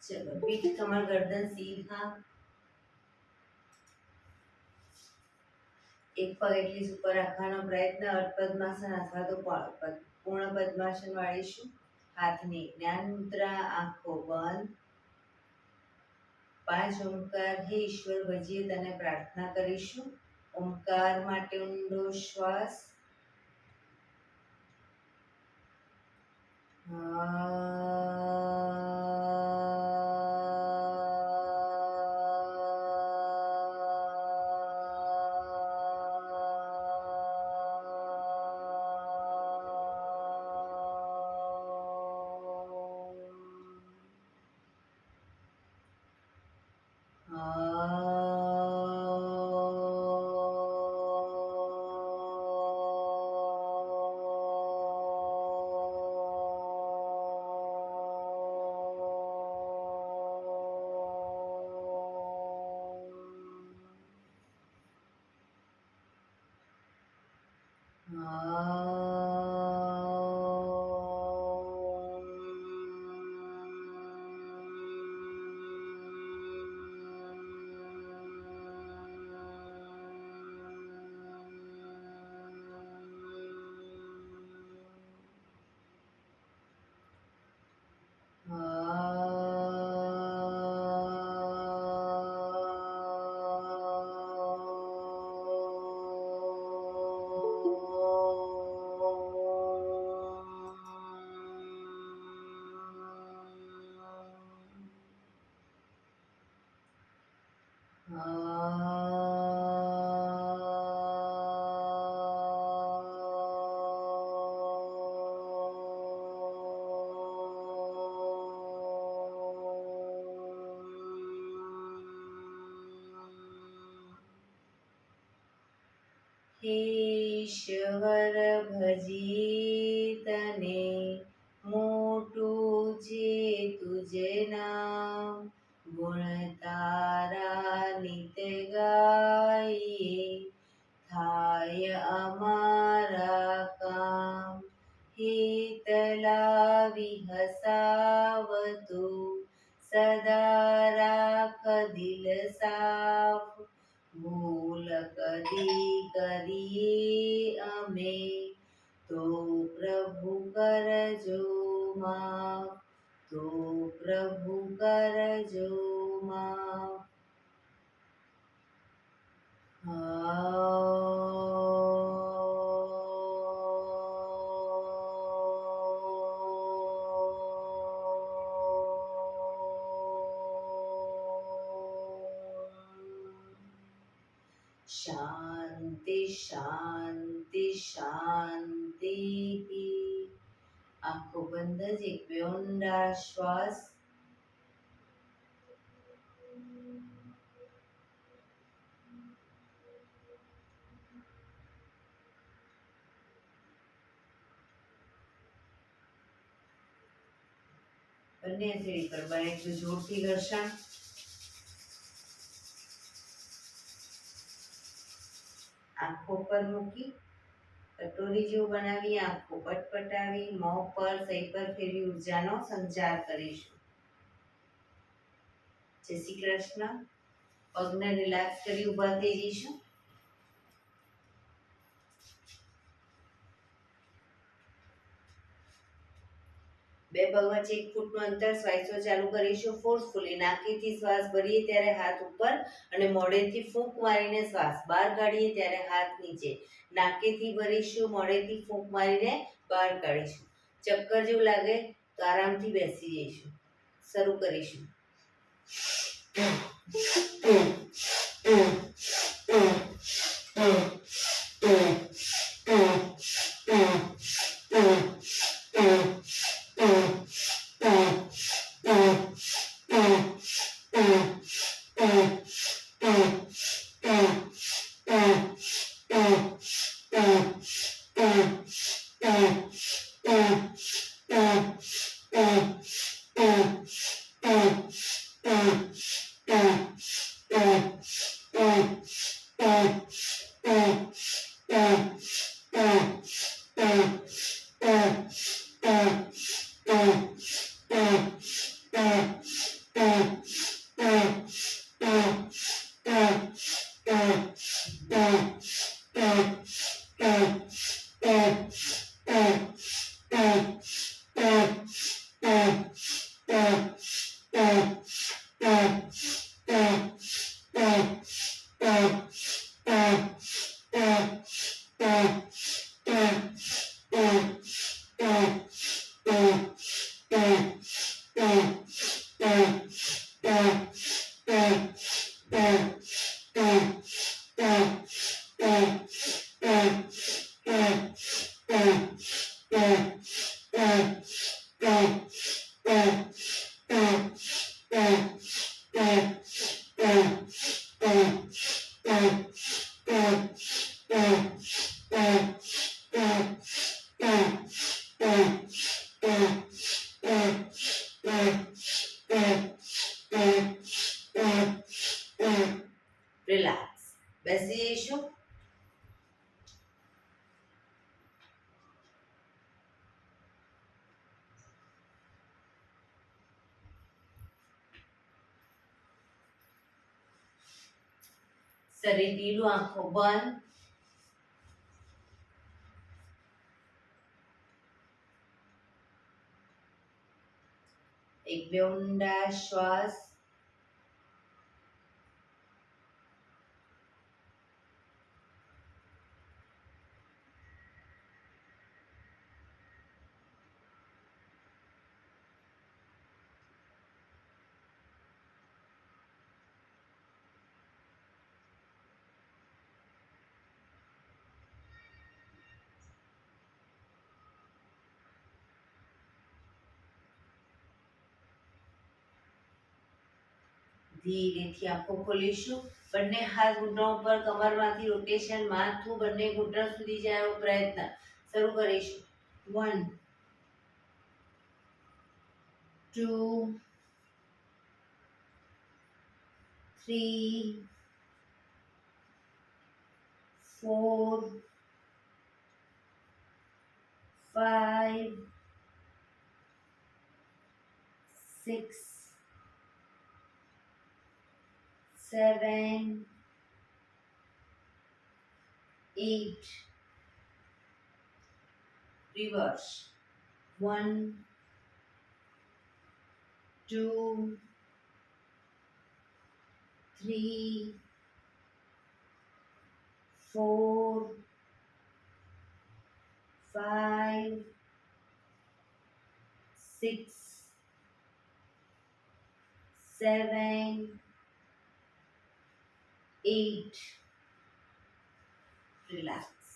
चलो पीठ कमर गर्दन सीधा, एक पग એટલી ઉપર રાખવાનો પ્રયત્ન. અર્ધ પદ્માસન અથવા તો પૂર્ણ પદ્માસન વાળીશું. હાથની જ્ઞાન મુદ્રા, આંખો બંધ. 5 ઓમકાર હે ઈશ્વર ભજીએ તને પ્રાર્થના કરીશું. ઓમકાર માટે ઊંડો શ્વાસ. ઈશ્વર ભજી તને મોટું છે તુજે નામ. ગુણ તારા નિત ગાઈએ થાય અમારા કામ. હિત લાવી હસાવતું સદા રાખ દિલ સાફ. ભૂલ કદી કરીએ અમે તો પ્રભુ કરજો માફ. તો પ્રભુ કરજો માફ. શાંતિ શાંતિ શાંતિ. આંખો બંધ જ એક ઊંડા શ્વાસ. બંને હથેળી પર બાંધીને જોરથી ઘર્ષણ. આંખો પર મૂકી કટોરી જેવું બનાવી આંખો પટપટાવી મોં પર સહી પર ફેરવી ઉર્જાનો સંચાર કરીશું. જય શ્રી કૃષ્ણ. પગને રિલેક્સ કરી ઊભા થઈ જઈશું. બે પગ વચ્ચે 1 ફૂટનું અંતર. શ્વાસો ચાલુ કરીશું ફોર્સફુલી. નાકેથી શ્વાસ ભરીએ ત્યારે હાથ ઉપર અને મોઢેથી ફૂંક મારીને શ્વાસ બહાર કાઢીએ ત્યારે હાથ નીચે. નાકેથી ભરીશું, મોઢેથી ફૂંક મારીને બહાર કાઢીશું. ચક્કર જેવું લાગે તો આરામથી બેસી જઈશું. શરૂ કરીશું. રિલેક્સ. બેસી જઈશું. શરીર ઢીલું, આંખો બંધ. એક બે ઊંડા શ્વાસ. ધીરેથી આંખો ખોલીશું. બંને હાથ ઘૂંટણ ઉપર, કમરમાંથી રોટેશન, માથું બંને ઘૂંટણ સુધી જાય એવો પ્રયત્ન. શરૂ કરીશું. 1 2 3 4 5 6 7 8 reverse. 1 2 3 4 5 6 7 8 રિલેક્સ.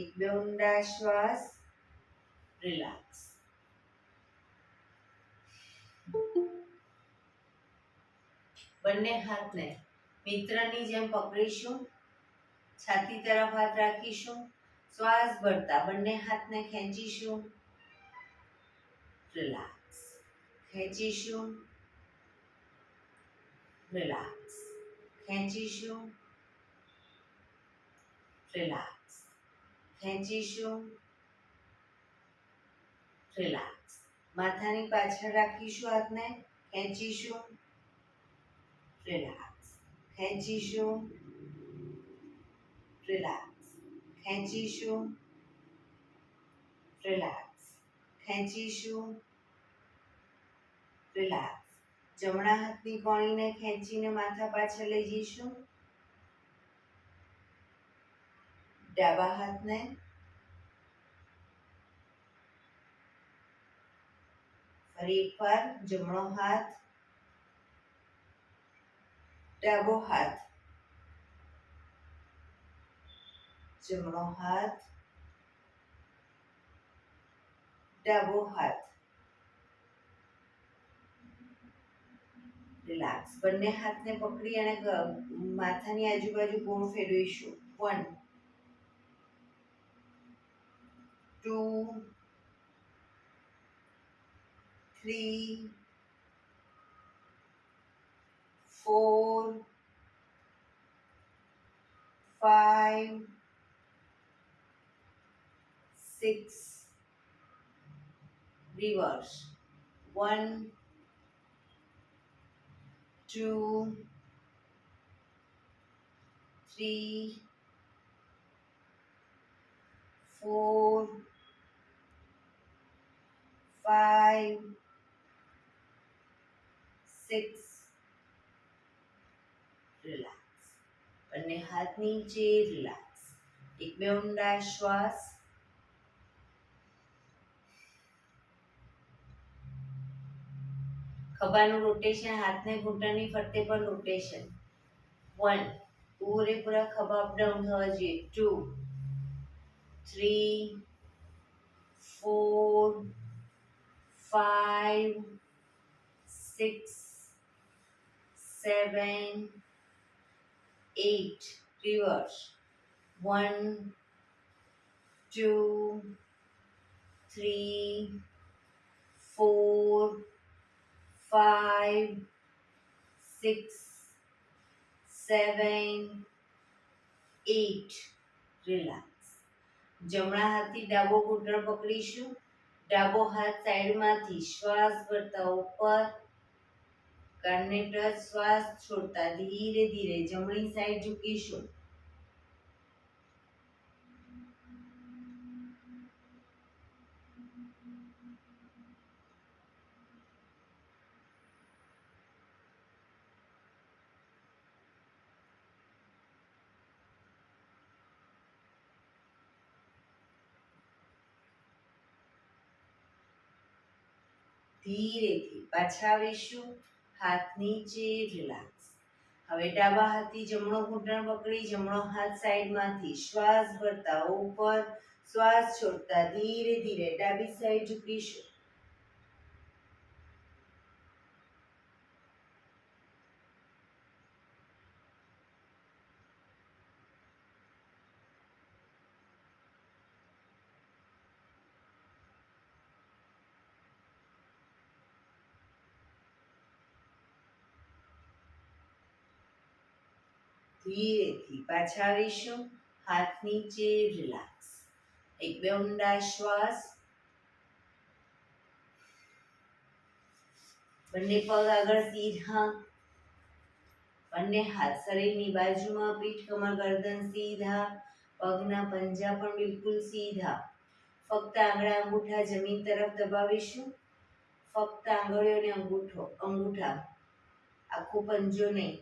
એક બે ઊંડા શ્વાસ. રિલેક્સ. બંને હાથને મિત્રની જેમ પકડીશું. છાતી તરફ હાથ રાખીશું. શ્વાસ ભરતા બંને હાથને ખેંચીશું. રિલેક્સ. ખેંચીશું. રિલેક્સ. ખેંચીશું. રિલેક્સ. ખેંચીશું. રિલેક્સ. માથાની પાછળ રાખીશું હાથને. ખેંચીશું. રિલેક્સ. ખેંચીશું. રિલેક્સ. ખેંચીશું. રિલેક્સ. ખેંચીશું. રિલેક્સ. જમણા હાથની કોણીને ખેંચીને માથા પાછળ લઈ જઈશું. ડાબા હાથને ફરી એકવાર જમણો હાથ, ડાબો હાથ, જમણો હાથ, ડાબો હાથ. રિલેક્સ. બંને હાથને પકડી અને માથાની આજુબાજુ ગોળ ફેરવીશું. 1 2 3 4 5 6 reverse. 1 2 3 4 six, relax. બંને હાથ નીચે, રિલેક્સ. એક બે ઊંડા શ્વાસ. ખભાનું રોટેશન, હાથને ઘૂંટણની ફરતે પર રોટેશન. 1, પૂરેપૂરા ખભા અપડાઉન થવા જોઈએ. 2, 3, 4, 5, 6, 7, 8. રિવર્સ. 1, 2, 3, 4, 5, 6, 7, 8. રિલેક્સ. જમણા હાથથી ડાબો ઘૂંટણ પકડીશું. ડાબો હાથ સાઈડમાંથી શ્વાસ ભરતા ઉપર, કાનને ટચ, શ્વાસ છોડતા ધીરે ધીરે જમણી સાઈડ ઝૂકીશું. ધીરેથી પાછા આવીશું. હાથ નીચે, રિલેક્સ. હવે ડાબા હાથથી જમણો ઘૂંટણ પકડી જમણો હાથ સાઈડમાંથી શ્વાસ ભરતા ઉપર, શ્વાસ છોડતા ધીરે ધીરે ડાબી સાઈડ ઝૂકીશું. ધીરેથી પાછા આવીશું. હાથ નીચે, રિલેક્સ. એક બે ઊંડા શ્વાસ. બંને પગ આગળ સીધા. બંને હાથ શરીરની બાજુમાં, પીઠ કમર ગરદન સીધા. પગના પંજા પણ બિલકુલ સીધા. ફક્ત આંગળા અંગૂઠા જમીન તરફ દબાવીશું. ફક્ત આંગળીઓ અને અંગૂઠા, આખો પંજો નહીં.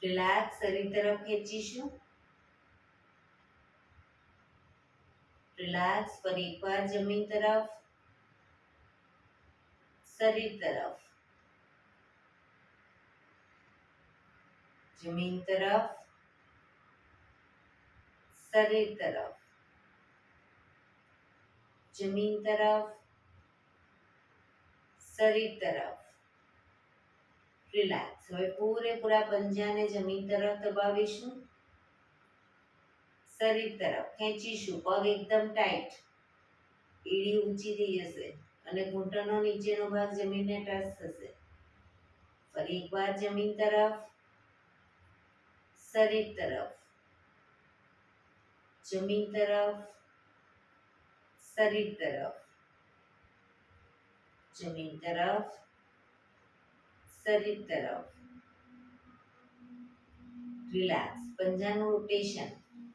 રિલેક્સ. શરીર તરફ ખેંચીશું. રિલેક્સ. ફરી એકવાર જમીન તરફ, શરીર તરફ, જમીન તરફ, શરીર તરફ, જમીન તરફ, શરીર તરફ. રિલેક્સ. હવે પૂરેપૂરા પંજાને જમીન તરફ દબાવીશું. શરીર તરફ ખેંચીશું. પગ એકદમ ટાઈટ. એડી ઊંચી થઈ જશે અને ઘૂંટણનો નીચેનો ભાગ જમીનને ટચ થશે. ફરી એકવાર જમીન તરફ, શરીર તરફ, જમીન તરફ, શરીર તરફ, જમીન તરફ, શરીર તરફ. રિલેક્સ. પંજાનું રોટેશન.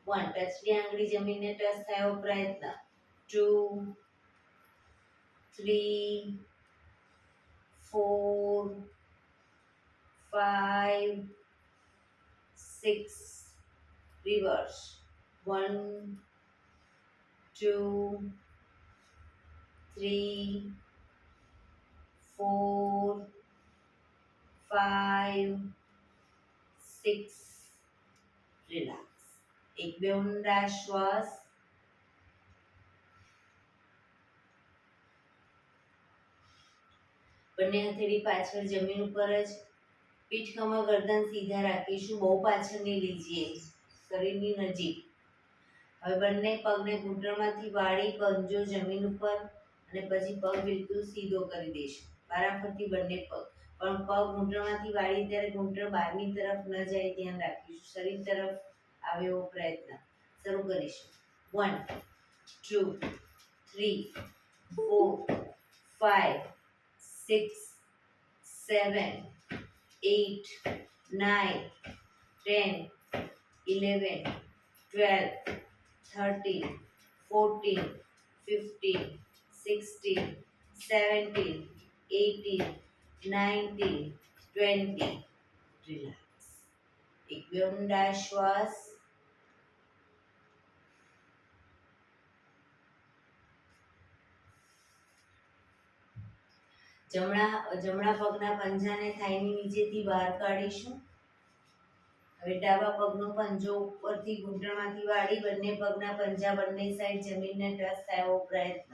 1, ટચની આંગળી જમીનને ટચ થાય એવો પ્રયત્ન. 2, 3, 4, 5, 6. રિવર્સ. 1, 2, 3, 4, 5, 6. રિલેક્સ. એક બે ઊંડા શ્વાસ. બંને હથેળી પાછળ જમીન ઉપર જ. પીઠ કમર ગરદન સીધા રાખીશું. બહુ પાછળ નહીં લીજીએ, શરીરની નજીક. હવે બંને પગને ઘૂંટણમાંથી વાળી પંજો જમીન ઉપર અને પછી પગ બિલકુલ સીધો કરી દઈશું. વારાફરતી બંને પગ. પણ પગ ઘૂંટણમાંથી વાળી ત્યારે ઘૂંટણ બહારની તરફ ન જાય ધ્યાન રાખીશું. શરીર તરફ આવે એવો પ્રયત્ન. શરૂ કરીશું. 1, 2, 3, 4, 5, 6, 7, 8, 9, 10, 11, 12, 13, 14, 15, 16, 17, 18, 19, 20. રિલેક્સ. એક બે ઊંડા શ્વાસ. જમણા પગના પંજાને થાઈની નીચેથી બહાર કાઢીશું. હવે ડાબા પગનો પંજો ઉપરથી ઘૂંટણમાંથી વાળી બંને પગના પંજા બંને સાઈડ જમીનને ટચ થાય એવો પ્રયત્ન.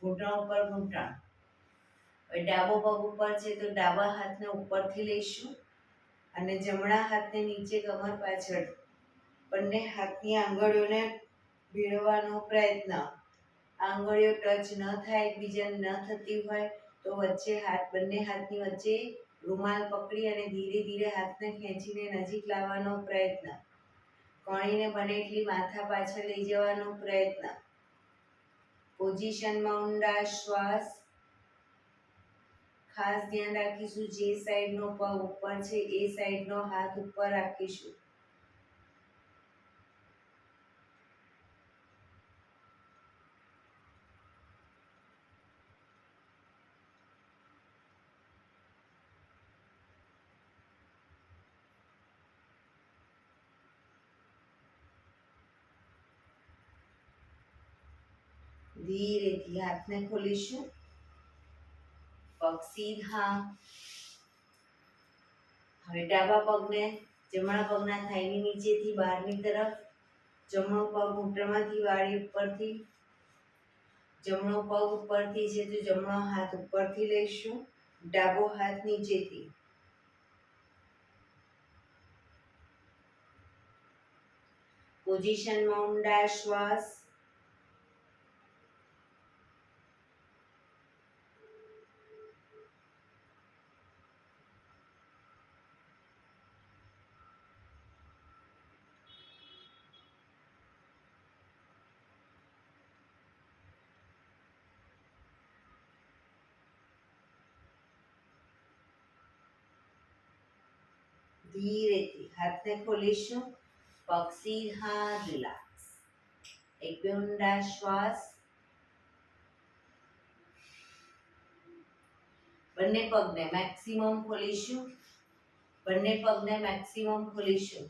ઘૂંટણ ઉપર ઘૂંટણ. હવે ડાબો પગ ઉપર છે તો ડાબા હાથને ઉપરથી લઈશું અને જમણા હાથને નીચે કમર પાછળ બંને હાથની આંગળીઓને ભેળવવાનો પ્રયત્ન. આંગળીઓ ટચ ન થાય, એકબીજાને ન થતી હોય તો વચ્ચે બંને હાથની વચ્ચે રૂમાલ પકડી અને ધીરે ધીરે હાથને ખેંચીને નજીક લાવવાનો પ્રયત્ન. કણીને બને એટલી માથા પાછળ લઈ જવાનો પ્રયત્ન. પોઝિશનમાં ઊંડા શ્વાસ. ખાસ ધ્યાન રાખીશું જે સાઈડનો પગ ઉપર છે એ સાઈડનો હાથ ઉપર રાખીશું. ધીરેથી હાથને ખોલીશું. પગ સીધા. હવે ડાબા પગને જમણા પગના થાઈની નીચેથી બહારની તરફ, જમણો પગ ઘૂંટણમાંથી વાળી ઉપરથી, જમણો પગ ઉપરથી છે તો જમણો હાથ ઉપરથી લઈશું, ડાબો હાથ નીચેથી. પોઝિશનમાં ઊંડા શ્વાસ. ધીરેથી હાથને ખોલીશું. પગ સીધા. રિલેક્સ. એક બે ઊંડા શ્વાસ. બંને પગને મેક્સિમમ ખોલીશું. બંને પગને મેક્સિમમ ખોલીશું.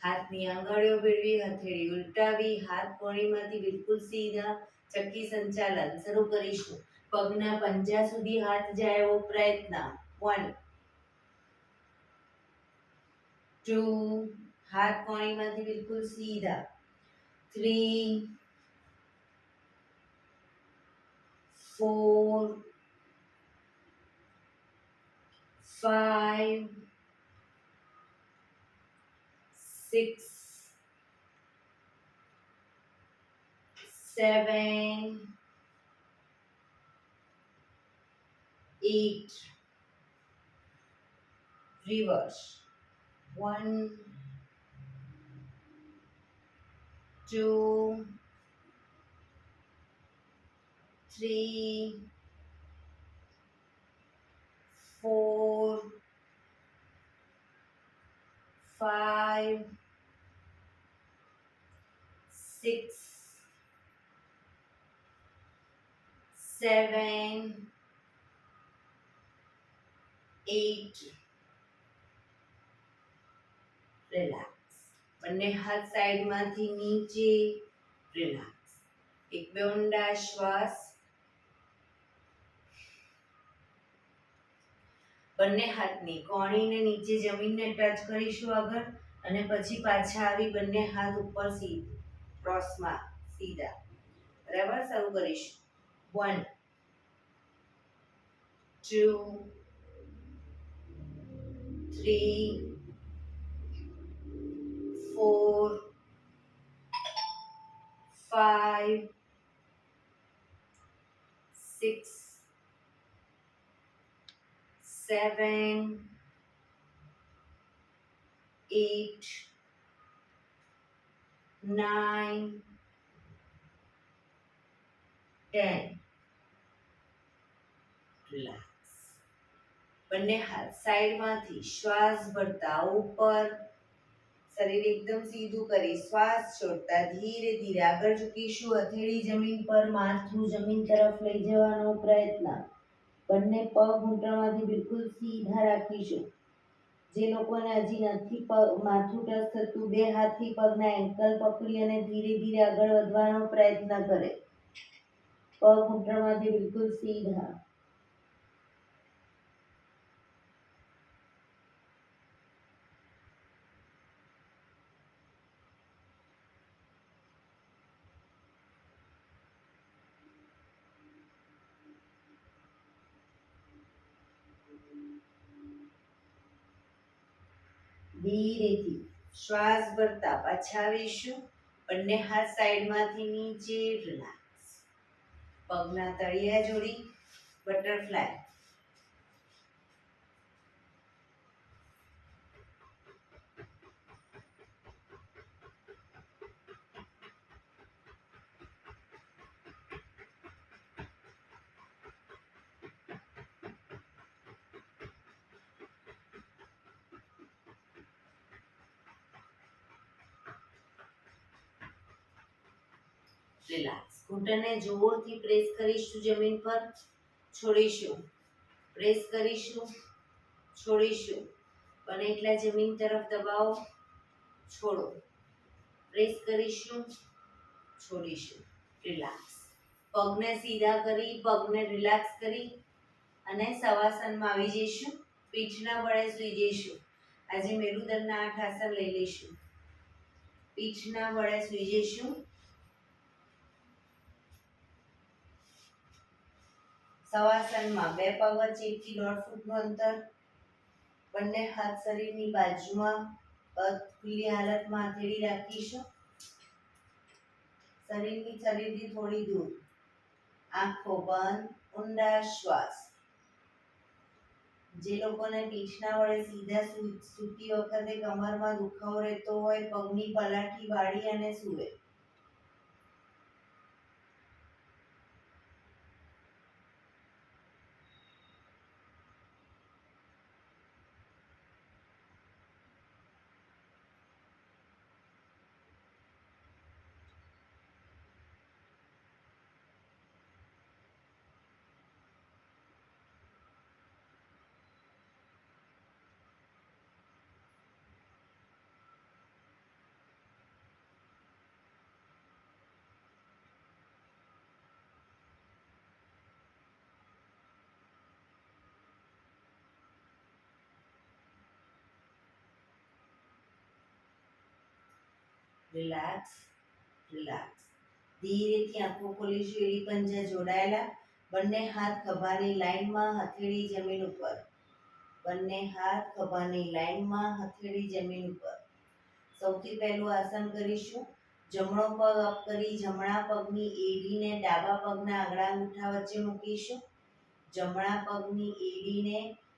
હાથની આંગળીઓ ભેળવી, હથેળી ઉલટાવી, હાથ કોણીમાંથી બિલકુલ સીધા. ચક્કી સંચાલન શરૂ કરીશું. પગના પંજા સુધી હાથ જાય એવો પ્રયત્ન. 1, 2, હાથ કોણીમાંથી બિલકુલ સીધા. 3, 4, 5, 6, 7, 8. Reverse. 1, 2, 3, 4, 5, 6, 7, 8. રિલેક્સ. બંને હાથ સાઈડમાંથી નીચે. રિલેક્સ. એક બે ઊંડા શ્વાસ. બંને હાથની કોણીને નીચે જમીનને ટચ કરીશું આગળ અને પછી પાછા આવી બંને હાથ ઉપર સીધું ક્રોસમાં સીધા. બરાબર. શરૂ કરીશું. 1, 2, 3, 4, 5, 6, 7, 8, 9, 10. રિલેક્સ. બંને હાથ સાઈડમાંથી શ્વાસ ભરતા ઉપર શરીર એકદમ સીધું કરી શ્વાસ છોડતા ધીરે ધીરે આગળ ઝૂકીશું. હથેળી જમીન પર, માથું જમીન તરફ લઈ જવાનો પ્રયત્ન. બંને પગ ઘૂંટણમાંથી બિલકુલ સીધા રાખીશું. જે લોકોને હજી નથી માથું ટચ થતું, બે હાથથી પગના એન્કલ પકડી અને ધીરે ધીરે આગળ વધવાનો પ્રયત્ન કરે. પગ ઘૂંટણમાંથી બિલકુલ સીધા. ધીરેથી શ્વાસ ભરતા પાછા આવીશું. બંને હાથ સાઈડમાંથી નીચે રિલેક્સ. પગના તળિયા જોડી બટરફ્લાય. રિલેક્સ. ઘૂંટણને જોરથી પ્રેસ કરીશું જમીન પર. છોડીશું. પ્રેસ કરીશું. છોડીશું. બને એટલા જમીન તરફ દબાવો. છોડો. પ્રેસ કરીશું. છોડીશું. રિલેક્સ. પગને સીધા કરી, પગને રિલેક્સ કરી અને શવાસનમાં આવી જઈશું. પીઠના બળે સૂઈ જઈશું. આજે મેરુદંડના 8 આસન લઈ લઈશું. પીઠના બળે સૂઈ જઈશું. શવાસનમાં બે પગ વચ્ચે 1 થી 1.5 ફૂટનું અંતર. બંને હાથ શરીરની બાજુમાં, ખુલ્લી હાલતમાં હથેળી રાખીશું. શરીરથી થોડી દૂર. આંખો બંધ. ઊંડા શ્વાસ. જે લોકોને પીઠના વડે સીધા સૂતી વખતે કમરમાં દુખાવો રહેતો હોય, પગની પલાઠી વાળી અને સૂવે. રિલેક્સ. રિલેક્સ. ધીરેથી આંખો ખોલીશું. એડી પંજા જોડાયેલા. બંને હાથ ખભાની લાઈનમાં, હથેળી જમીન ઉપર. બંને હાથ ખભાની લાઈનમાં, હથેળી જમીન ઉપર. સૌથી પહેલું આસન કરીશું. જમણો પગ અપ કરી જમણા પગની એડીને ડાબા પગના આંગળા અંગૂઠા વચ્ચે મૂકીશું. જમણા પગની એડીને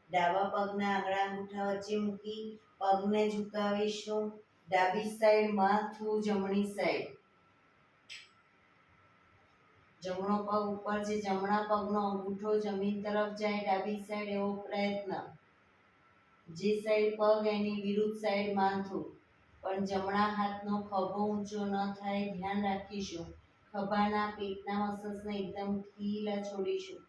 ડાબા પગના આંગળા અંગૂઠા વચ્ચે મૂકી પગને ઝુકાવીશું. ડાબી સાઈડ માથું, જમણી સાઈડ. જમણો પગ ઉપર છે, જમણા પગનો અંગૂઠો જમીન તરફ જાય ડાબી સાઈડ એવો પ્રયત્ન. જે સાઈડ પગ એની વિરુદ્ધ સાઈડ માથું. પણ જમણા હાથનો ખભો ઊંચો ન થાય ધ્યાન રાખીશું. ખભાના પેટના મસલ્સને એકદમ ઢીલા છોડીશું.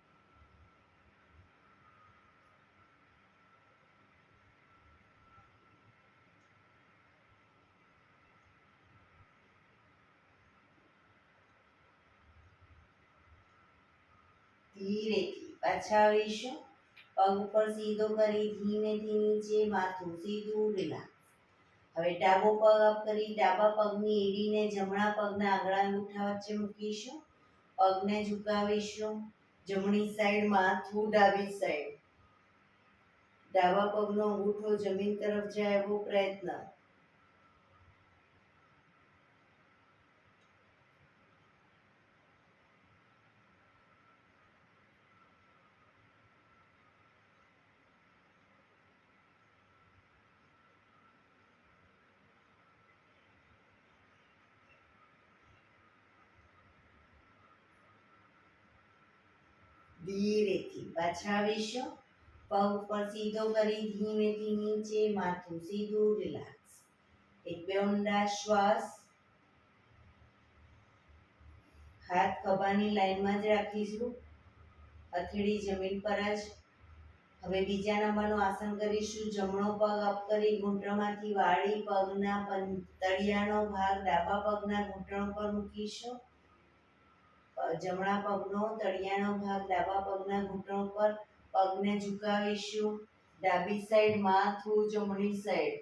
ધીરેથી પાછા આવીશું. પગ ઉપર સીધો કરી ધીમેથી નીચે, માથું સીધું. રિલેક્સ. હવે ડાબો પગ અપ કરી ડાબા પગની એડીને જમણા પગના આંગળા અંગૂઠા વચ્ચે મૂકીશું. પગને ઝુકાવીશું. જમણી સાઈડ માથું, ડાબી સાઈડ. ડાબા પગનો અંગૂઠો જમીન તરફ જાય એવો પ્રયત્ન. ધીરેથી પાછા આવીશું. પગ ઉપર સીધો કરી ધીમેથી નીચે, માથું સીધું. રિલેક્સ. એક બે ઊંડા શ્વાસ. હાથ ખભાની લાઈનમાં જ રાખીશું, હથેળી જમીન પર જ. હવે બીજા નંબરનું આસન કરીશું. જમણો પગ અપ કરી ઘૂંટણમાંથી વાળી પગના તળિયાનો ભાગ ડાબા પગના ઘૂંટણ પર મૂકીશું. જમણા પગનો તળિયાનો ભાગ ડાબા પગના ઘૂંટણ પર, પગને ઝુકાવીશું. ડાબી સાઈડ માથું, જમણી સાઈડ.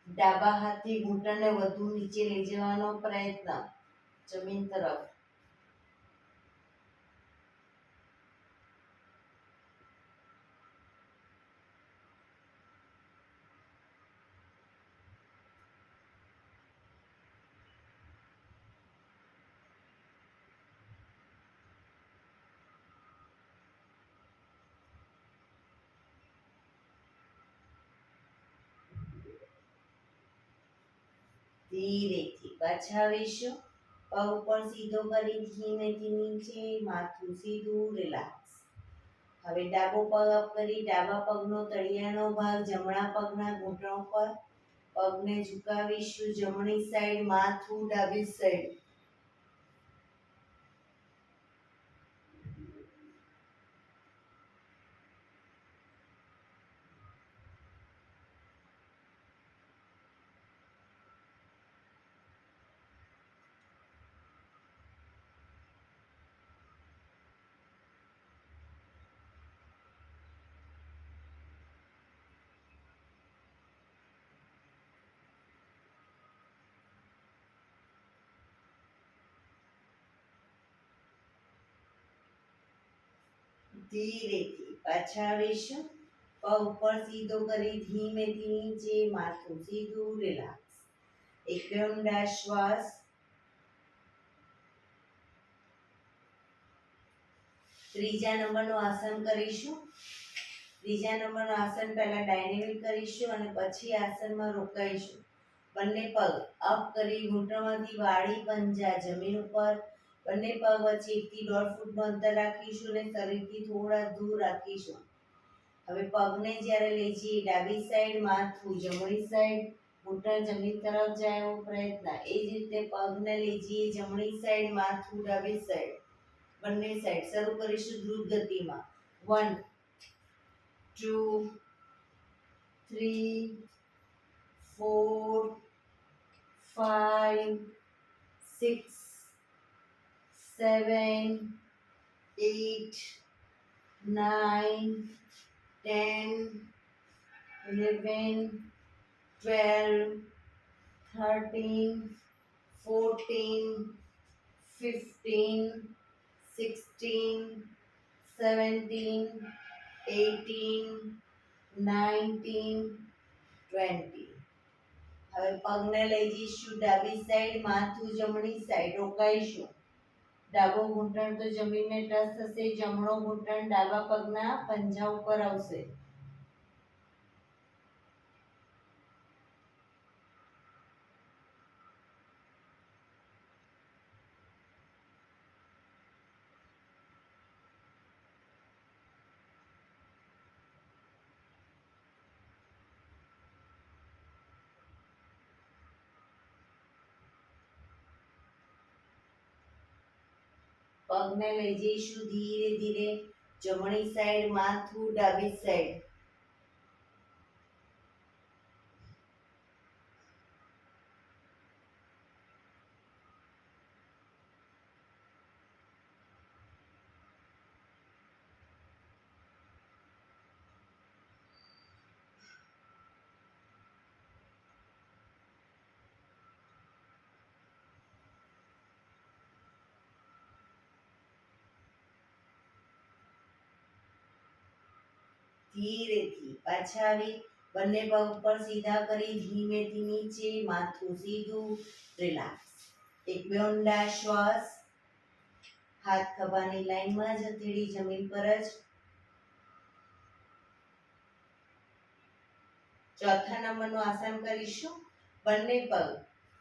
ડાબા હાથથી ઘૂંટણને વધુ નીચે લઈ જવાનો પ્રયત્ન જમીન તરફ. ધીરેથી પાછા આવીશું. પગ ઉપર સીધો કરી ધીમેથી નીચે, માથું સીધું, રિલેક્સ. હવે ડાબો પગ અપ કરી ડાબા પગનો તળિયાનો ભાગ જમણા પગના ઘૂંટણ પર, પગને ઝુકાવીશું. જમણી સાઈડ માથું, ડાબી સાઈડ. ધીરેથી પાછા આવીશું. પગ ઉપર સીધો કરી ધીમેથી નીચે, માથું સીધું, રિલેક્સ. એક બે ઊંડા શ્વાસ. ત્રીજા નંબરનું આસન કરીશું. ત્રીજા નંબરનું આસન પહેલા ડાયનેમિક કરીશું અને પછી આસનમાં રોકાઈશું. બંને પગ અપ કરી ઘૂંટણમાંથી વાળી પંજા જમીન ઉપર. બંને પગ વચ્ચે 1 થી 1.5 ફૂટનું અંતર રાખીશું અને શરીરથી થોડા દૂર રાખીશું. હવે પગને જ્યારે લઈ જઈએ ડાબી સાઈડ માથું, જમણી સાઈડ ઘૂંટણ જમીન તરફ જાય એવો પ્રયત્ન. એ જ રીતે પગને લઈ જઈએ જમણી સાઈડ માથું, ડાબી સાઈડ, બંને સાઈડ. શરૂ કરીશું દ્રુત ગતિમાં. 1 2 3 4 5 6 7 8 9 10 11 12 13 14 15 16 17 18 19 20. હવે પગને લઈ જઈશું ડાબી સાઈડ માથું, જમણી સાઈડ રોકાઈશું. ડાબો ઘૂંટણ તો જમીનને ટચ થશે, જમણો ઘૂંટણ ડાબા પગના પંજા ઉપર આવશે. પગને લઈ જઈશું ધીરે ધીરે જમણી સાઈડ માથું, ડાબી સાઈડ. ધીરેથી પાછા આવી બંને પગ ઉપર સીધા કરી ધીમેથી નીચે, માથું સીધું, રિલેક્સ. એક બે ઊંડા શ્વાસ. હાથ ખભાની લાઈનમાં જ, હથેળી જમીન પર જ. ચોથા નંબરનું આસન કરીશું. બંને પગ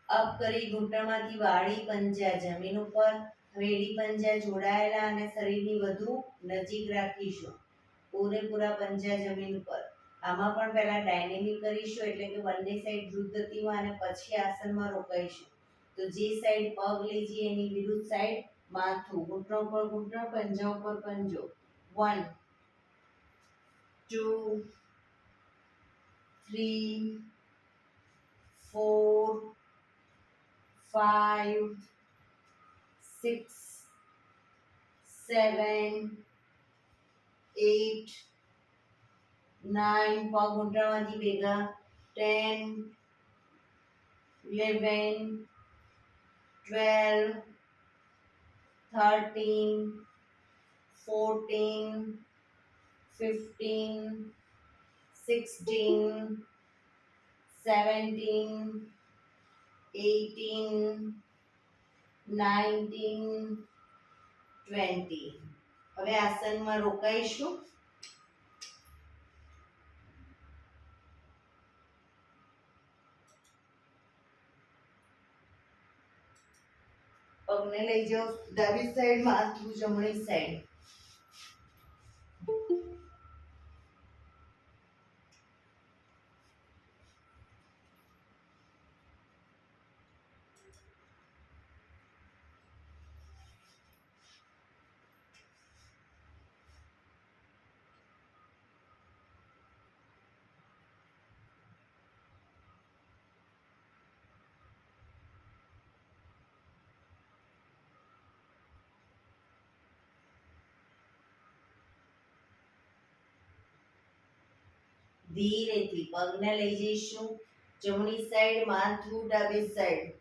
અપ કરી ઘૂંટણમાંથી વાળી પંજા જમીન ઉપર. હવે એડી પંજા જોડાયેલા અને શરીરની વધુ નજીક રાખીશું. પૂરેપૂરા પંજા જમીન ઉપર. આમાં પણ પહેલા ડાયનેમિક કરીશું, એટલે કે બંને સાઈડ દ્રુત ગતિમાં અને પછી આસનમાં રોકાઈશું. તો જે સાઈડ પગ લઈ જઈએ એની વિરુદ્ધ સાઈડ માથું, ઘૂંટણો પર ઘૂંટણો, પંજા ઉપર પંજો. 1 2 3 4 5 6 7 8 9 પગ ઘૂંટણમાંથી ભેગા, 10 11 12 13 14 15 16 17 18 19 20. હવે આસનમાં રોકાઈશું. પગને લઈ જાઓ ડાબી સાઈડ, માથું જમણી સાઈડ. ધીરેથી પગને લઈ જઈશું જમણી સાઈડ, માથું ડાબી સાઈડ.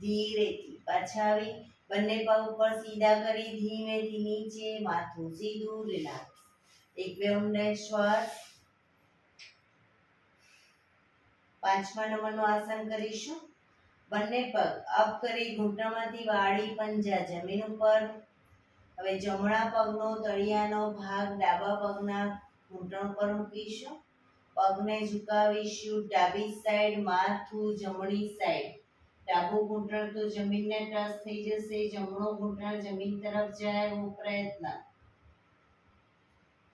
ધીરેથી પાછા આવી બંને પગ ઉપર સીધા કરી ધીમેથી નીચે, માથું સીધું, રિલેક્સ. એક બે ઊંડા શ્વાસ. 5મા નંબરનું આસન કરીશું. બંને પગ અપ કરી ઘૂંટણમાંથી વાળી પંજા જમીન ઉપર. હવે જમણા પગનો તળિયાનો ભાગ ડાબા પગના ઘૂંટણ પર મૂકીશું. પગને ઝુકાવીશું ડાબી સાઈડ, માથું જમણી સાઈડ. ડાબું ઘૂંટણ તો જમીનને ટચ થઈ જશે, જમણો ઘૂંટણ જમીન તરફ જાય એવો પ્રયત્ન.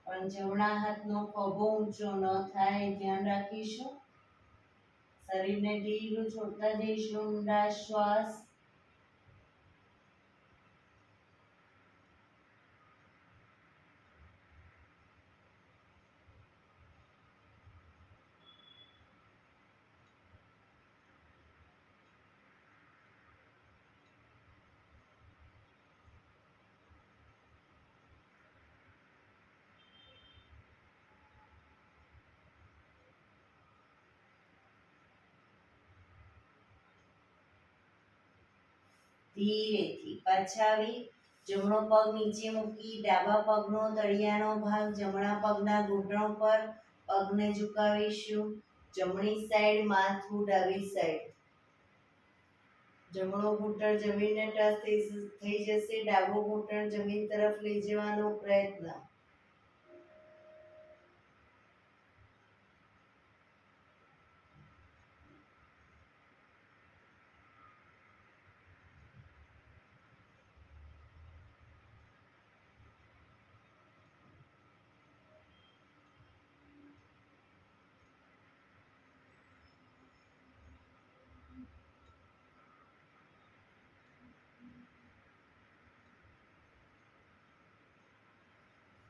પણ જમણા હાથનો ખભો ઊંચો ન થાય એ ધ્યાન રાખીશું. શરીરને ઢીલું છોડતા જઈશું. ઊંડા શ્વાસ. ધીરેથી પાછા આવી જમણો પગ નીચે મૂકી ડાબા પગનો તળિયાનો ભાગ જમણા પગના ઘૂંટણ પર. પગને ઝુકાવીશું જમણી સાઈડ, માથું ડાબી સાઈડ. જમણો ઘૂંટણ જમીનને ટચ થઈ જશે, ડાબો ઘૂંટણ જમીન તરફ લઈ જવાનો પ્રયત્ન.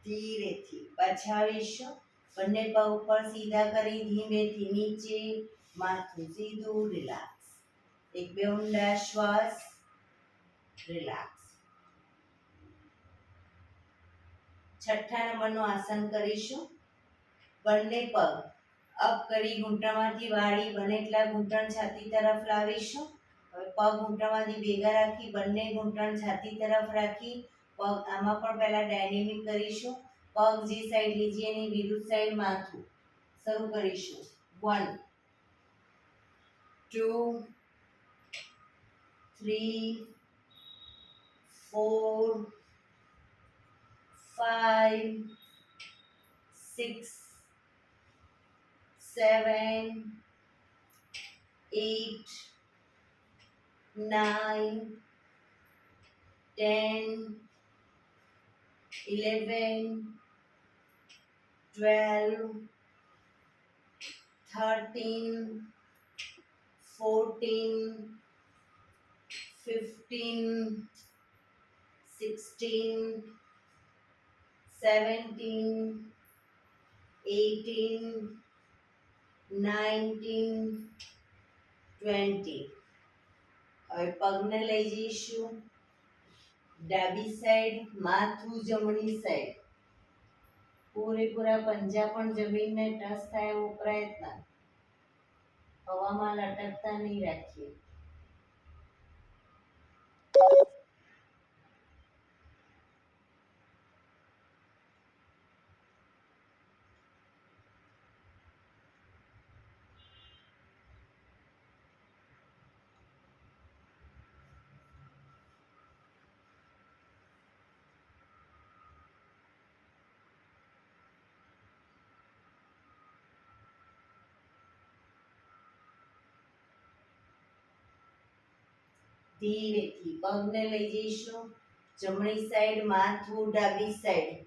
ધીરેથી પાછા આવીશું. બંને પગ ઉપર સીધા કરી ધીમેથી નીચે, માથું સીધું, રિલેક્સ. એક બે ઊંડા શ્વાસ. રિલેક્સ. 6થા નંબરનું આસન કરીશું. બંને પગ અપ કરી ઘૂંટણમાંથી વાળી બને એટલા ઘૂંટણ છાતી તરફ લાવીશું. હવે પગ ઘૂંટણમાંથી ભેગા રાખી બંને ઘૂંટણ છાતી તરફ રાખી પગ આમાં પણ પહેલા ડાયનેમિક કરીશું. પગ જે સાઈડ લીજીએ એની વિરુદ્ધ સાઈડ માથું. શરૂ કરીશું. 1, 2, 3, 4, 5, 6, 7, 8, 9, 10, 11, 12, 13, 14, 15, 16, 17, 18, 19, 20. હવે પગને લઈ જઈશું ડાબી સાઈડ, માથું જમણી સાઈડ, પૂરેપૂરા પંજા પણ જમીનને ટચ થાય એવો પ્રયત્ન, હવામાં લટકતા નહીં રાખીએ. ધીરેથી પગને લઈ જઈશું જમણી સાઈડ, માથું ડાબી સાઈડ.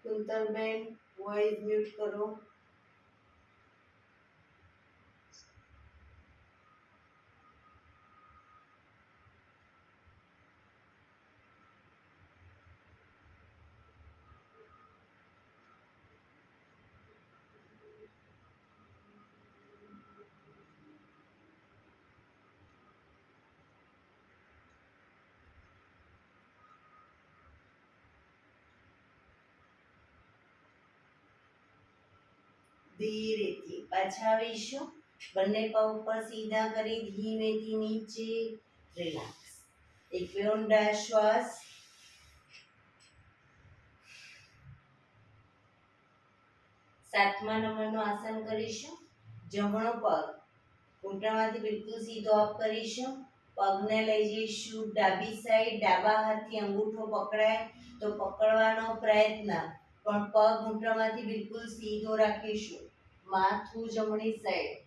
કુંતલબેન વોઇસ મ્યુટ કરો. ધીરેથી પાછા આવીશું. બંને પગ ઉપર સીધા કરી ધીમેથી નીચે રિલેક્સ. એક ઊંડા શ્વાસ. સાતમા નંબરનું આસન કરીશું. જમણો પગ ઘૂંટણમાંથી બિલકુલ સીધો અપ કરીશું. પગને લઈ જઈશું ડાબી સાઈડ, ડાબા હાથથી અંગૂઠો પકડાય તો પકડવાનો પ્રયત્ન, પણ પગ ઘૂંટણમાંથી બિલકુલ સીધો રાખીશું. માથું જમણી સાઈડ.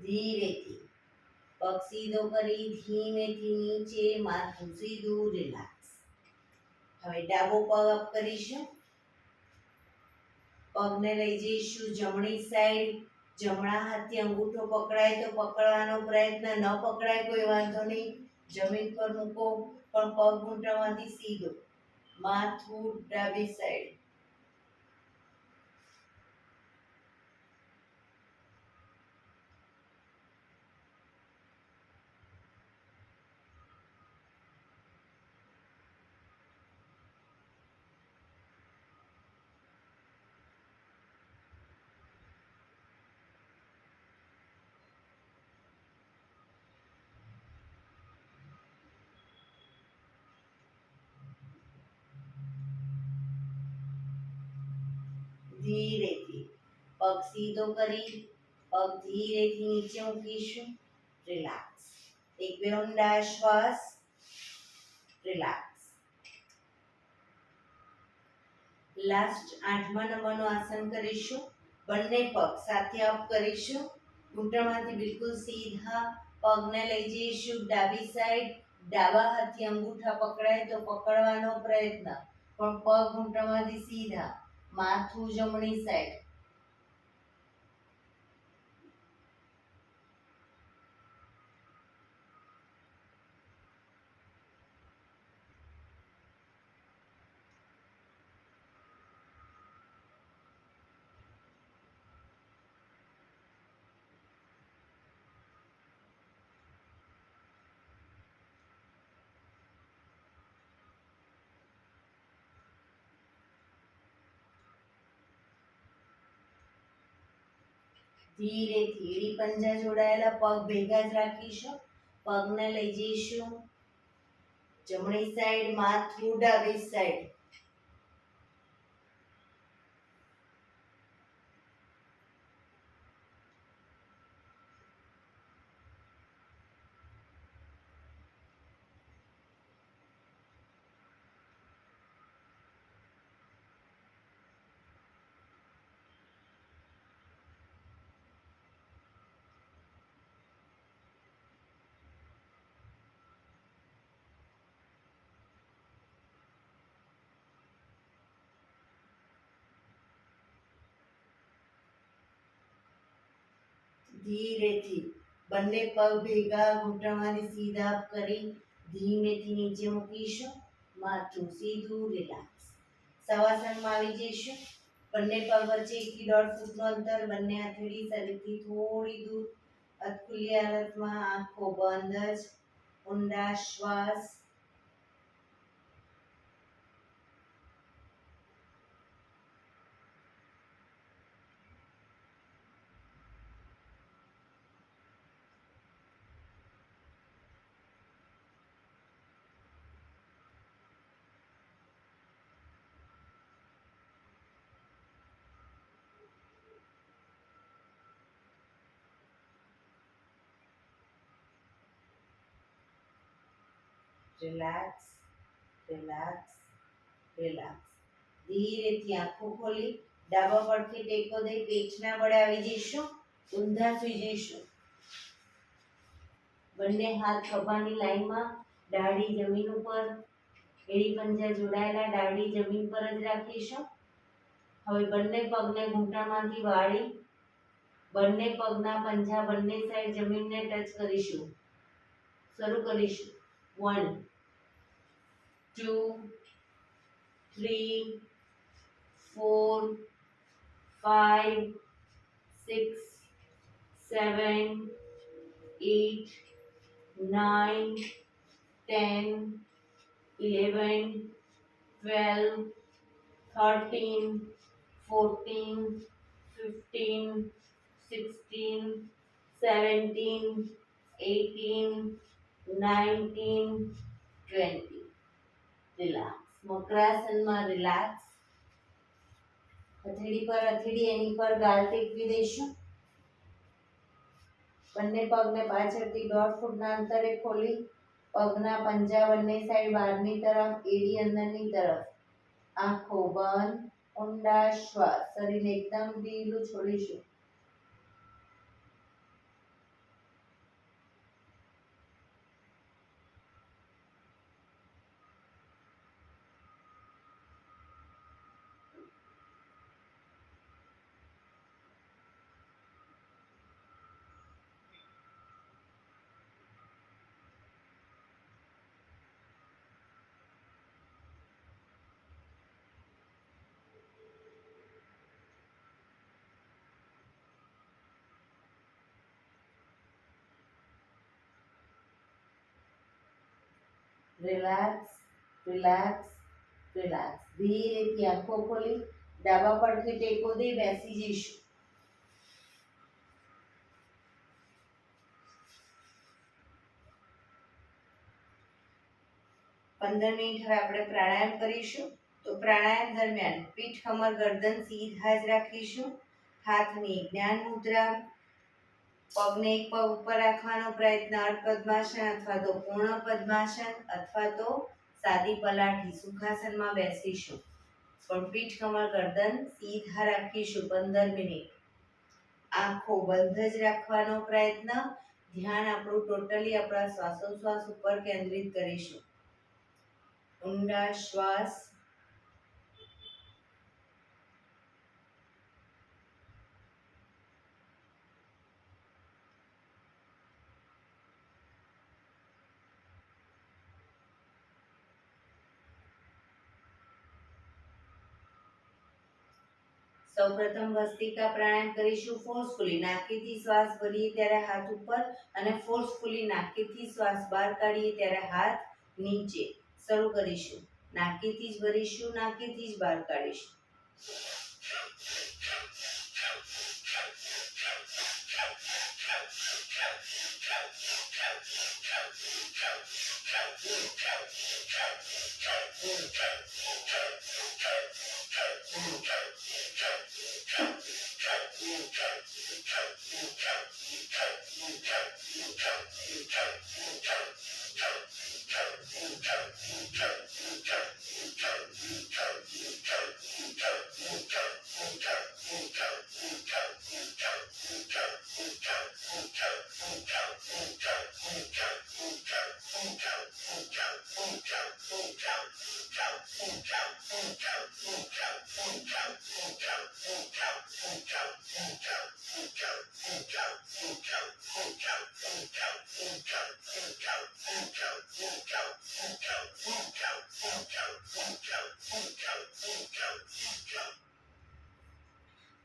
ધીરેથી પગ સીધો કરી ધીમેથી નીચે, માથું સીધું, રિલેક્સ. હવે ડાબો પગ અપ કરીશું. પગને લઈ જઈશું જમણી સાઈડ. જમણા હાથથી અંગૂઠો પકડાય તો પકડવાનો પ્રયત્ન, ન પકડાય કોઈ વાંધો નહીં, જમીન પર મૂકો, પણ પગ ઘૂંટણમાંથી સીધો. માથું ડાબી સાઈડ. ધીરેથી પગ સીધો કરી પગ ધીરેથી નીચે મૂકીશું. રિલેક્સ. એક ઊંડા શ્વાસ. રિલેક્સ. લાસ્ટ આઠમા નંબરનું આસન કરીશું. બંને પગ સાથે અપ કરીશું. ઘૂંટણમાંથી બિલકુલ સીધા. પગને લઈ જઈશું ડાબી સાઈડ. ડાબા હાથથી અંગૂઠા પકડાય તો પકડવાનો પ્રયત્ન, પણ પગ ઘૂંટણમાંથી સીધા. માથું જમણી સાઈડ. ધીરેથી એડી પંજા જોડાયેલા, પગ ભેગા જ રાખીશું. પગને લઈ જઈશું જમણી સાઈડ, માથું ડાબી સાઈડ. ધીરેથી બંને પગ ભેગા ઘૂંટણમાંથી સીધા કરી ધીમેથી નીચે મૂકીશું. માથું સીધું, રિલેક્સ. શવાસનમાં આવી જઈશું. બંને પગ વચ્ચે 1 થી 1.5 ફૂટનું અંતર, બંને હથેળી શરીરથી થોડી દૂર. ખુલ્લી હાલતમાં આંખો બંધ જ. ઊંડા શ્વાસ. Relax, relax, relax. ધીરેથી આંખો ખોલી ડાબા પડખે ટેકો દઈ પેટના બળે આવી જઈશું. ઊંધા સુઈ જઈશું. બંને હાથ ખભાની લાઈનમાં, દાઢી જમીન ઉપર. એડી પંજા જોડાયેલા, દાઢી જમીન પર જ રાખીશું. હવે બંને પગને ઘૂંટણમાંથી વાળી બંને પગના પંજા બંને સાઈડ જમીનને ટચ કરીશું. શરૂ કરીશું. 1 2 3 4 5 6 7 8 9 10 11 12 13 14 15 16 17 18 19 20. રિલેક્સ. મકરાસનમાં રિલેક્સ. હથેળી પર હથેળી એની પર ગાલ ટેકવી દઈશું. બંને પગને પાછળથી 1.5 ફૂટના અંતરે ખોલી પગના પંજા બંને સાઈડ બહારની તરફ, એડી અંદરની તરફ. આંખો બંધ. ઊંડા શ્વાસ. શરીરને એકદમ ઢીલું છોડીશું. Relax, relax, relax. ધીરેથી આંખો ખોલી ડાબા પડખે ટેકો દઈ બેસી જઈશું. 15 મિનિટ હવે આપણે પ્રાણાયામ કરીશું. તો પ્રાણાયામ દરમિયાન પીઠ, કમર, ગરદન સીધા જ રાખીશું. હાથની જ્ઞાન મુદ્રા. પગને એક પગ ઉપર રાખવાનો પ્રયત્ન. અર્ધ પદ્માસન અથવા તો પૂર્ણ પદ્માસન અથવા તો સાદી પલાઠી સુખાસનમાં બેસીશું. પણ પીઠ, કમર, ગરદન સીધા રાખીશું 15 મિનિટ. આંખો બંધ જ રાખવાનો પ્રયત્ન. ધ્યાન આપણું ટોટલી આપણા શ્વાસોશ્વાસ ઉપર કેન્દ્રિત કરીશું. ઊંડા શ્વાસ. સૌપ્રથમ ભસ્ત્રિકા પ્રાણાયામ કરીશું ફોર્સફુલી. નાકેથી શ્વાસ ભરીએ ત્યારે હાથ ઉપર અને ફોર્સફુલી નાકેથી શ્વાસ બહાર કાઢીએ ત્યારે હાથ નીચે. શરૂ કરીશું. નાકેથી જ ભરીશું, નાકેથી જ બહાર કાઢીશું.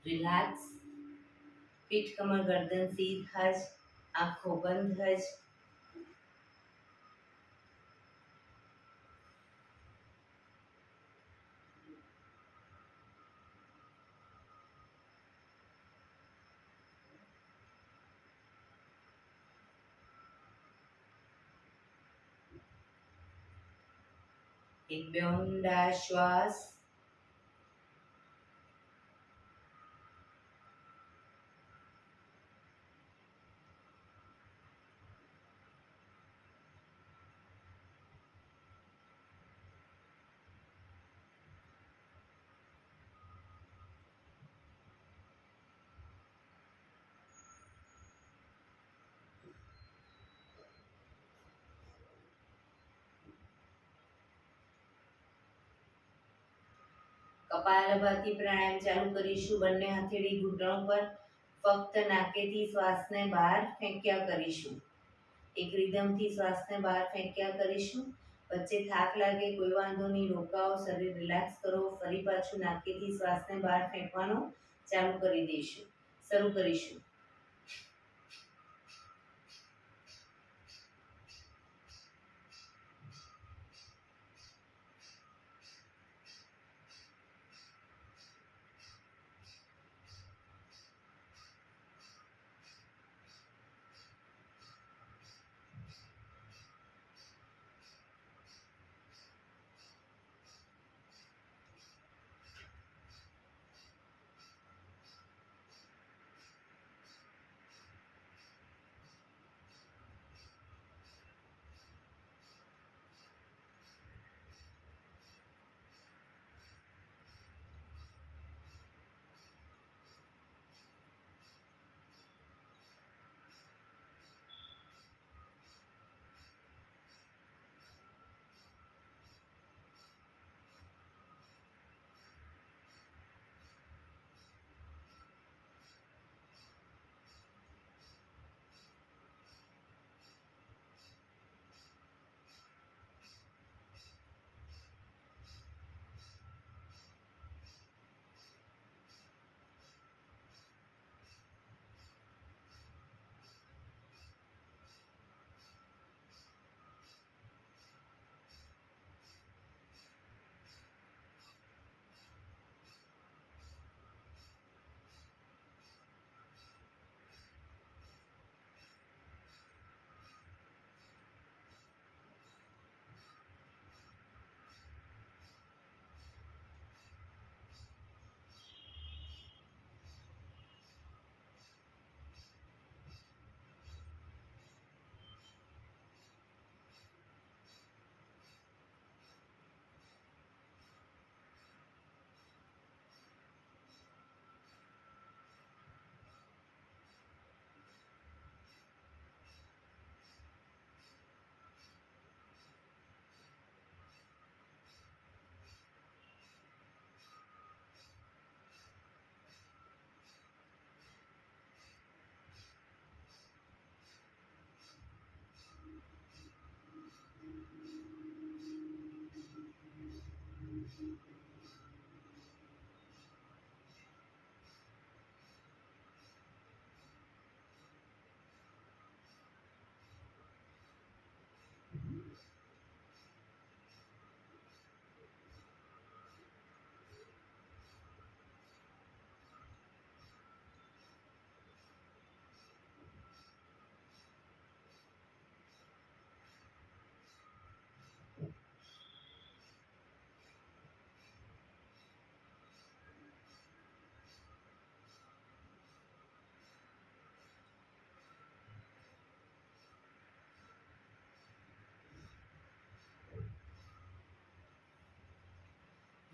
રિલેક્સ. પીઠ કમર ગરદન સીધા જ, આંખો બંધ જ. એક બે ઊંડા શ્વાસ. કપાલભાતિ પ્રાણાયામ ચાલુ કરીશું. બંને હથેળી ઘૂંટણ પર. ફક્ત નાકેથી શ્વાસને બહાર ફેંક્યા કરીશું. એક રિધમથી શ્વાસને બહાર ફેંક્યા કરીશું. વચ્ચે થાક લાગે કોઈ વાંધો નહીં, રોકાઓ, શરીર રિલેક્સ કરો. ફરી પાછું નાકેથી શ્વાસને બહાર ફેંકવાનું ચાલુ કરી દઈશું. શરૂ કરીશું.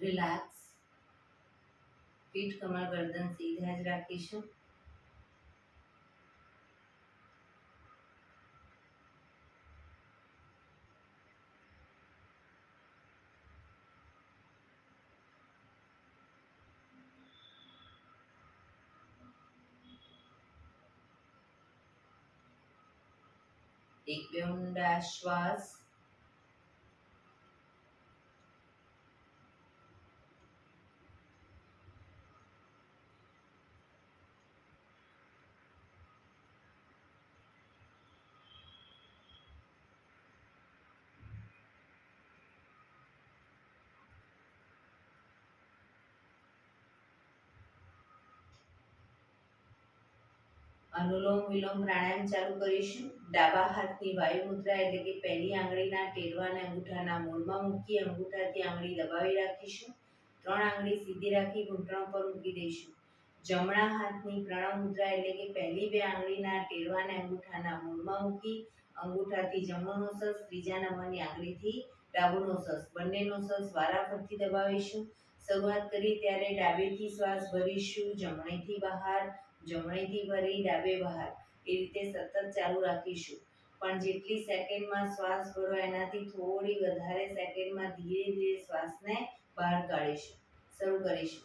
રિલેક્સ. પીઠ, કમર, ગરદન સીધા જ રાખીશું. એક બે ઊંડા શ્વાસ. અનુલોમ વિલોમ પ્રાણાયામ ચાલુ કરીશું. ડાબા હાથની વાયુ મુદ્રા એટલે કે પહેલી આંગળીના ટેરવાને અંગૂઠાના મૂળમાં મૂકી અંગૂઠાથી આંગળી દબાવી રાખીશું. 3 આંગળી સીધી રાખી ઘૂંટણ પર મૂકી દઈશું. જમણા હાથની પ્રણવ મુદ્રા એટલે કે પહેલી 2 આંગળીના ટેરવાને અંગૂઠાના મૂળમાં મૂકી અંગૂઠાથી જમણો નોસસ, ત્રીજા નંબરની આંગળીથી ડાબો નોસસ, બંને નોસસ વારાફરતી દબાવીશું. શરૂઆત કરી ત્યારે ડાબેથી શ્વાસ ભરીશું, જમણેથી બહાર, જમણેથી ભરી ડાબે બહાર, એ રીતે સતત ચાલુ રાખીશું. પણ જેટલી સેકન્ડમાં શ્વાસ ભરો એનાથી થોડી વધારે સેકન્ડમાં ધીરે ધીરે શ્વાસને બહાર કાઢીશું. શરૂ કરીશું.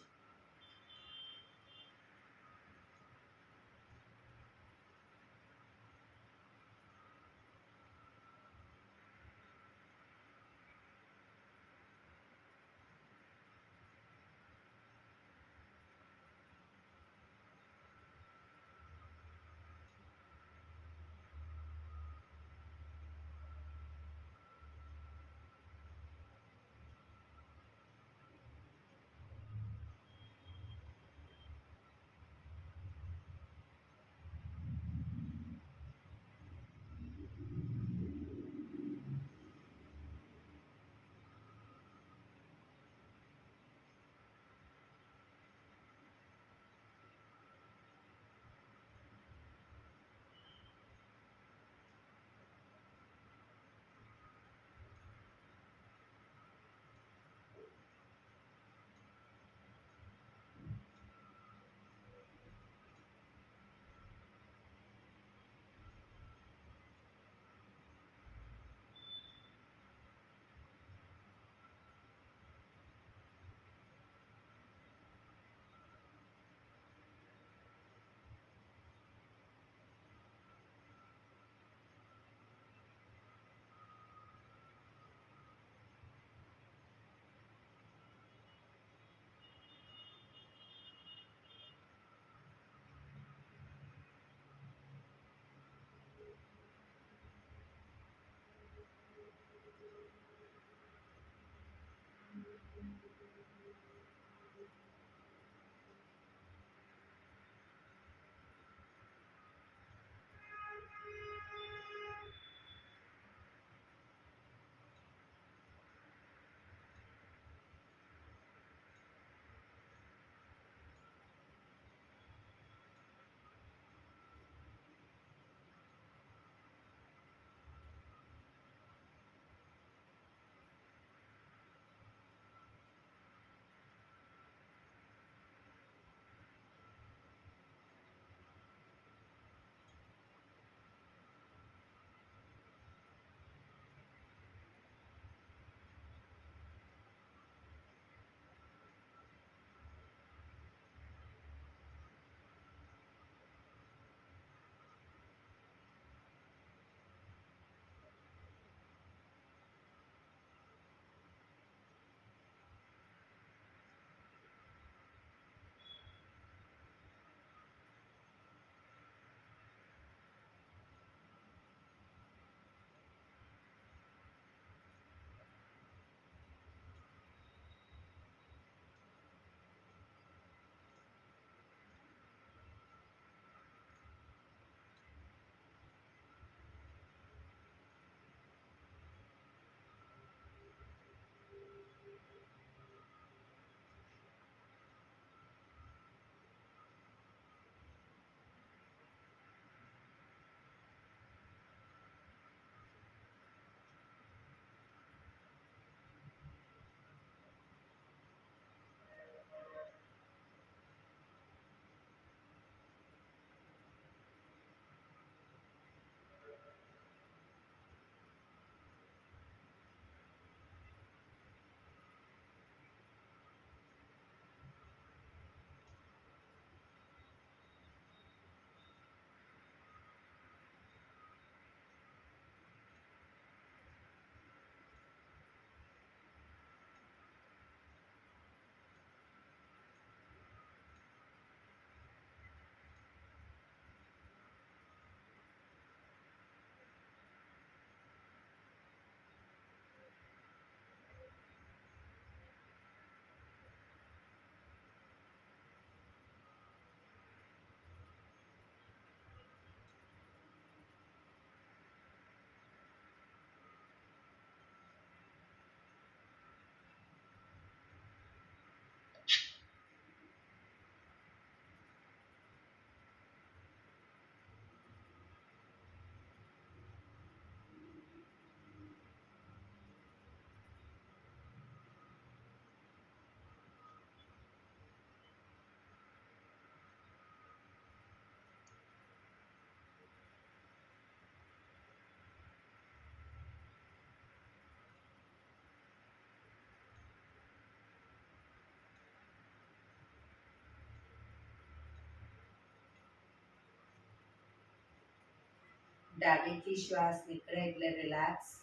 ડાબેથી શ્વાસ નીકળે એટલે રિલેક્સ.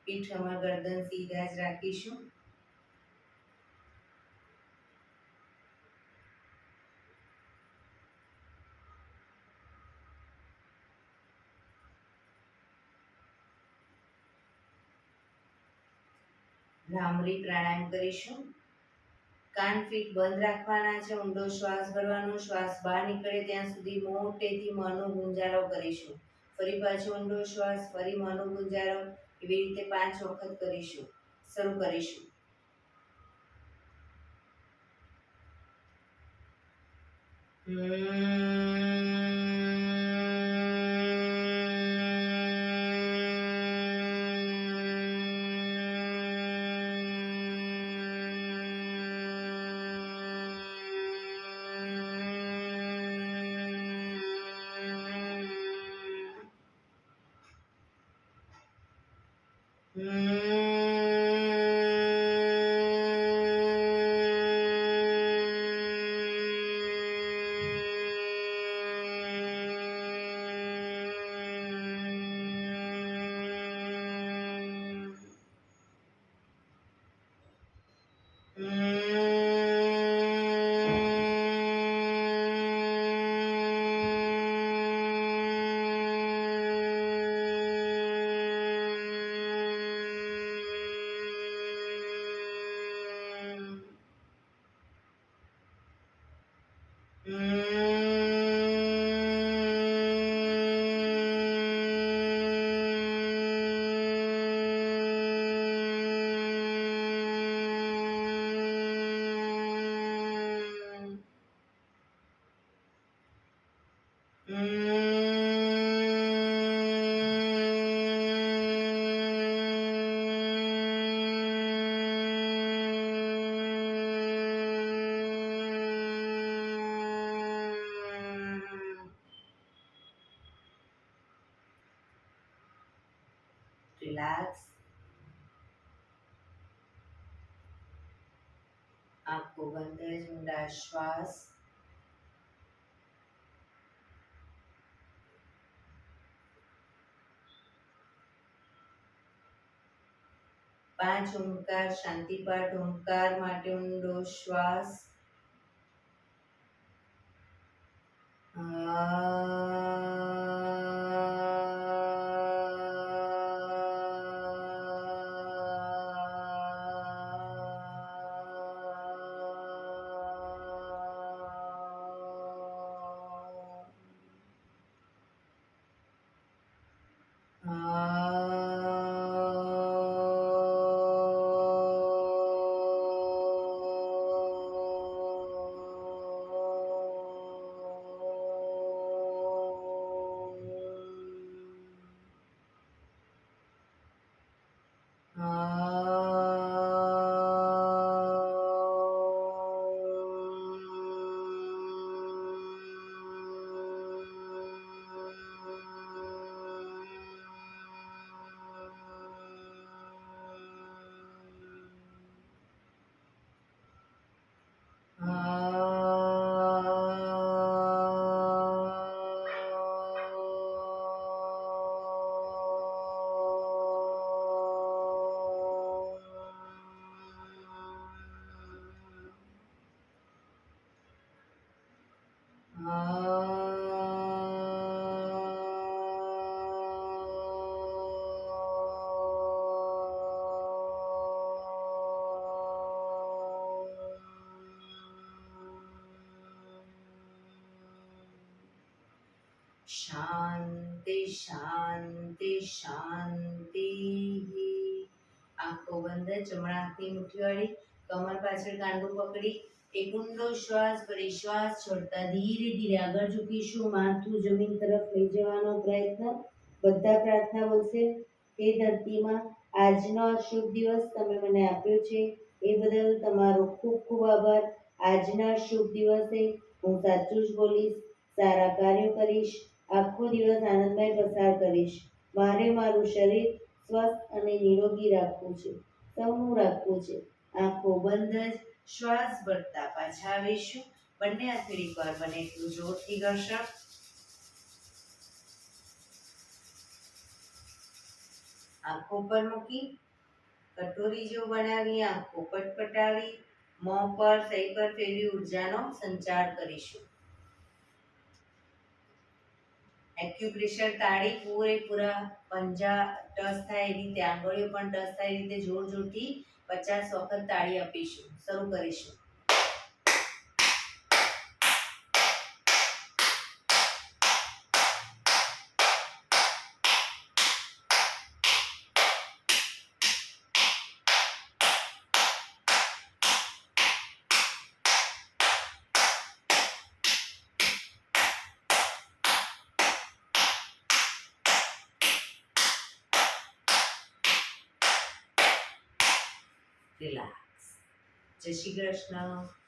પીઠ કમર ગરદન સીધા જ રાખીશું. ભ્રામરી પ્રાણાયામ કરીશું. કાન ફીટ બંધ રાખવાના છે. ઊંડો શ્વાસ ભરવાનો. શ્વાસ બહાર નીકળે ત્યાં સુધી મોટેથી મોંનો ગુંજારો કરીશું. ફરી પાછો ઊંડો શ્વાસ, ફરી મોંનો ગુંજારો. એવી રીતે 5 વખત કરીશું. શરૂ કરીશું. રિલેક્સ. આંખો બંધ જ ઊંડા શ્વાસ. પાંચ ઓમકાર શાંતિપાઠ. ઓમકાર માટે ઊંડો શ્વાસ. શાંતિ શાંતિ શાંતિ. આંખો બંધ. જમણા હાથની મુઠ્ઠી વાળી કમર પાછળ કાંડું પકડી એક ઊંડો શ્વાસ ભરી શ્વાસ છોડતા ધીરે ધીરે આગળ ઝૂકીશું. માથું જમીન તરફ લઈ જવાનો પ્રયત્ન. બધા પ્રાર્થના બોલશે. હે ધરતીમાં, આજનો આ શુભ દિવસ તમે મને આપ્યો છે એ બદલ તમારો ખૂબ ખૂબ આભાર. આજના શુભ દિવસે હું સાચું જ બોલીશ, સારા કાર્યો કરીશ, આખો દિવસ આનંદમય પસાર કરીશ. મારે મારું શરીર સ્વસ્થ અને નિરોગી રાખવું છે, સૌનું રાખવું છે. આંખો બંધ જ શ્વાસ ભરતા પાછા આવીશું. બંને હાથ ફરી એકવાર બને એટલું જોરથી ઘર્ષણ. આંખો પર મૂકી કટોરી જેવું બનાવી આંખો પટપટાવી મોં પર સહી પર ફેરવી ઉર્જાનો સંચાર કરીશું. એક્યુપ્રેશર તાળી પૂરેપૂરા પંજા ટચ થાય એ રીતે આંગળીઓ પણ ટચ થાય એ રીતે જોર જોરથી 50 વખત તાળી આપીશું. શરૂ કરીશું. રિલેક્સ. જય શ્રી કૃષ્ણ.